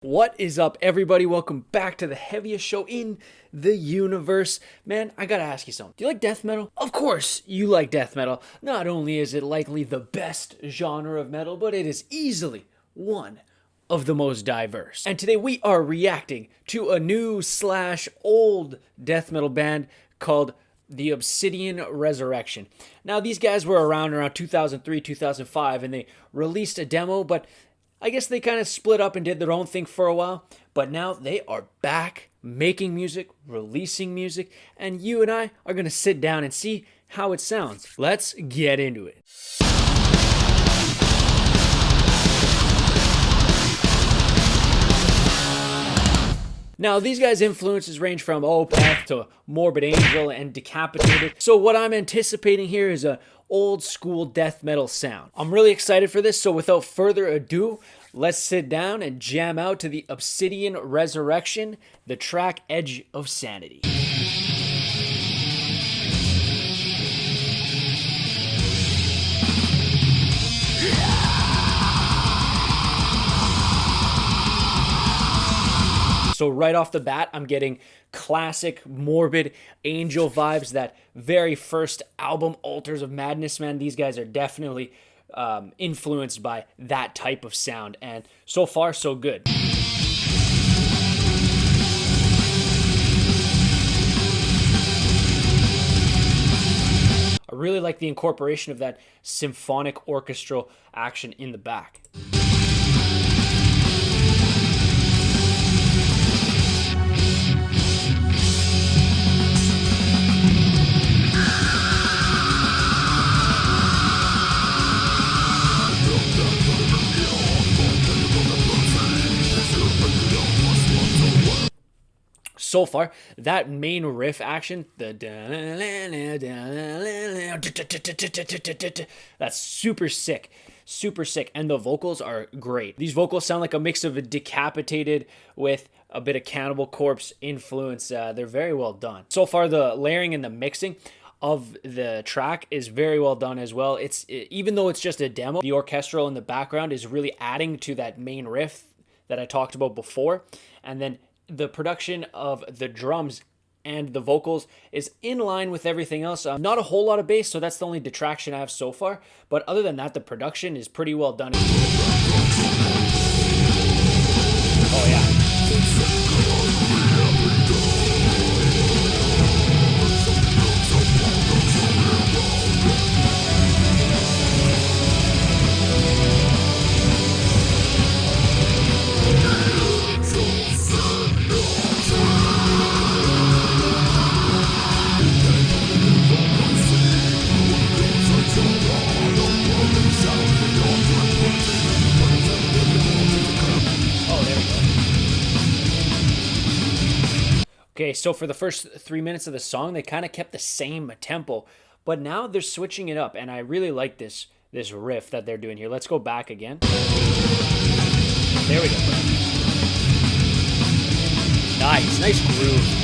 What is up, everybody? Welcome back to the heaviest show in the universe. Man, I gotta ask you something. Do you like death metal? Of course you like death metal. Not only is it likely the best genre of metal, but it is easily one of the most diverse. And today we are reacting to a new / old death metal band called the Obsidian Resurrection. Now, these guys were around 2003, 2005, and they released a demo, but I guess they kind of split up and did their own thing for a while, but now they are back making music, releasing music, and you and I are going to sit down and see how it sounds. Let's get into it. Now, these guys' influences range from Opeth to Morbid Angel and Decapitated. So what I'm anticipating here is a old school death metal sound. I'm really excited for this, so without further ado, let's sit down and jam out to the Obsidian Resurrection, the track Edge of Sanity. So right off the bat, I'm getting classic Morbid Angel vibes, that very first album, Altars of Madness, man. These guys are definitely influenced by that type of sound, and so far, so good. I really like the incorporation of that symphonic orchestral action in the back. So far, that main riff action, that's super sick, and the vocals are great. These vocals sound like a mix of a Decapitated with a bit of Cannibal Corpse influence. They're very well done. So far, the layering and the mixing of the track is very well done as well. Even though it's just a demo, the orchestral in the background is really adding to that main riff that I talked about before, and then the production of the drums and the vocals is in line with everything else. Not a whole lot of bass, so that's the only detraction I have so far. But other than that, the production is pretty well done. Oh yeah. Okay, so for the first 3 minutes of the song, they kind of kept the same tempo, but now they're switching it up, and I really like this riff that they're doing here. Let's go back again. There we go. Nice groove.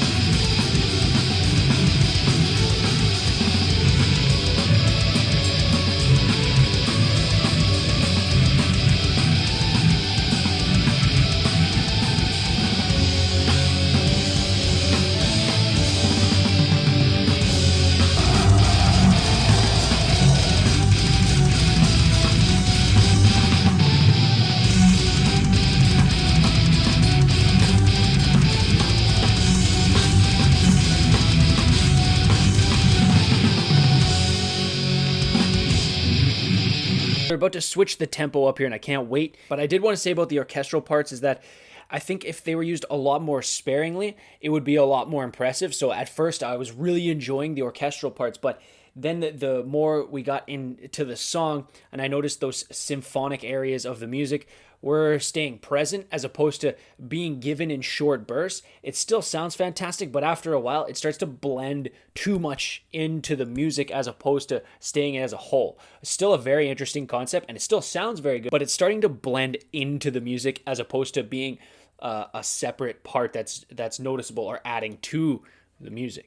They're about to switch the tempo up here, and I can't wait. But I did want to say about the orchestral parts is that I think if they were used a lot more sparingly, it would be a lot more impressive. So at first, I was really enjoying the orchestral parts, but then the more we got into the song, and I noticed those symphonic areas of the music were staying present as opposed to being given in short bursts. It still sounds fantastic, but after a while, it starts to blend too much into the music as opposed to staying as a whole. It's still a very interesting concept, and it still sounds very good, but it's starting to blend into the music as opposed to being a separate part that's noticeable or adding to the music.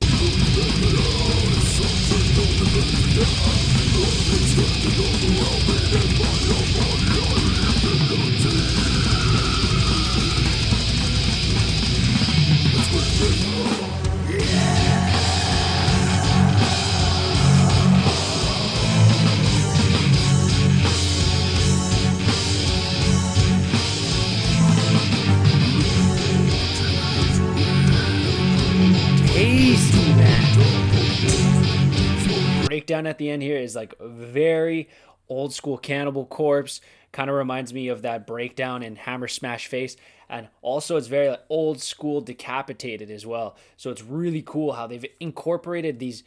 breakdown at the end here is like very old school Cannibal Corpse. Kind of reminds me of that breakdown in Hammer Smash Face. And also it's very like old school Decapitated as well. So it's really cool how they've incorporated these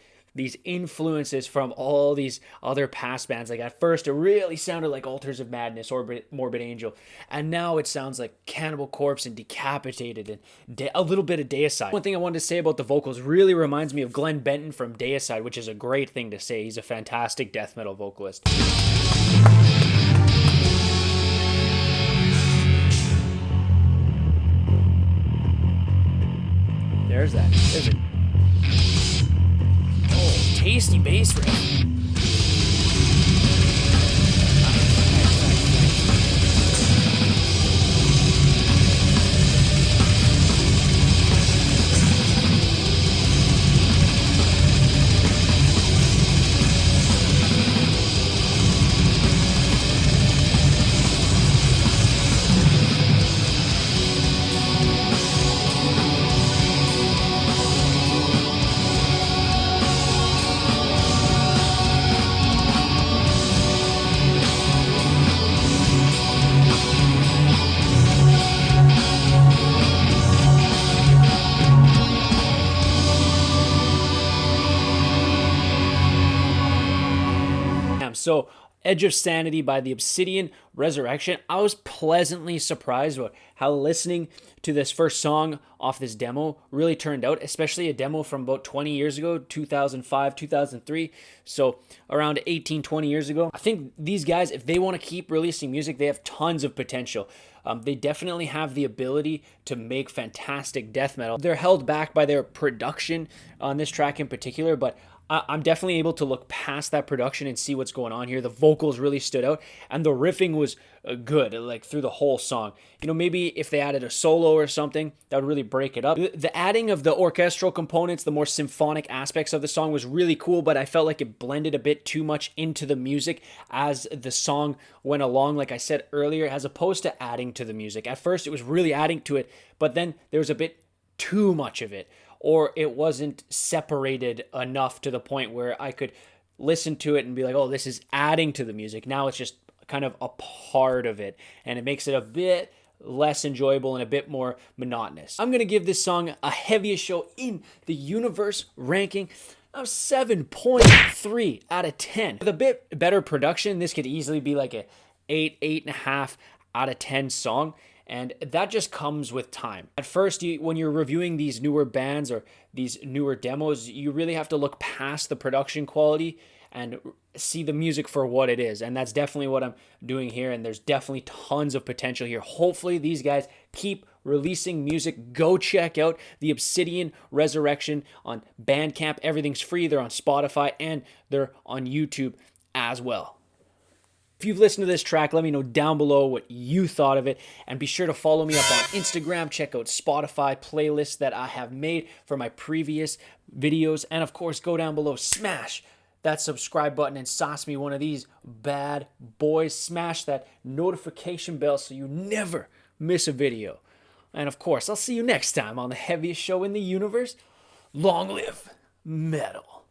influences from all these other past bands. Like at first it really sounded like Altars of Madness or Morbid Angel, and now it sounds like Cannibal Corpse and Decapitated and a little bit of Deicide. One thing I wanted to say about the vocals, really reminds me of Glenn Benton from Deicide, which is a great thing to say. He's a fantastic death metal vocalist. There's it. Tasty bass riff. So, Edge of Sanity by the Obsidian Resurrection. I was pleasantly surprised about how listening to this first song off this demo really turned out, especially a demo from about 20 years ago, 2005, 2003. So around 18, 20 years ago. I think these guys, if they want to keep releasing music, they have tons of potential. They definitely have the ability to make fantastic death metal. They're held back by their production on this track in particular, but I'm definitely able to look past that production and see what's going on here. The vocals really stood out, and the riffing was good, like through the whole song. You know, maybe if they added a solo or something, that would really break it up. The adding of the orchestral components, the more symphonic aspects of the song was really cool, but I felt like it blended a bit too much into the music as the song went along, like I said earlier, as opposed to adding to the music. At first, it was really adding to it, but then there was a bit too much of it, or it wasn't separated enough to the point where I could listen to it and be like, oh, this is adding to the music. Now it's just kind of a part of it, and it makes it a bit less enjoyable and a bit more monotonous. I'm going to give this song a heaviest show in the universe ranking of 7.3 out of 10. With a bit better production, this could easily be like a 8.5 out of 10 song. And that just comes with time. At first, when you're reviewing these newer bands or these newer demos, you really have to look past the production quality and see the music for what it is. And that's definitely what I'm doing here. And there's definitely tons of potential here. Hopefully these guys keep releasing music. Go check out the Obsidian Resurrection on Bandcamp. Everything's free. They're on Spotify and they're on YouTube as well. If you've listened to this track, let me know down below what you thought of it, and be sure to follow me up on Instagram. Check out Spotify playlists that I have made for my previous videos, and of course, go down below, smash that subscribe button and sauce me one of these bad boys. Smash that notification bell so you never miss a video. And of course, I'll see you next time on the heaviest show in the universe. Long live metal.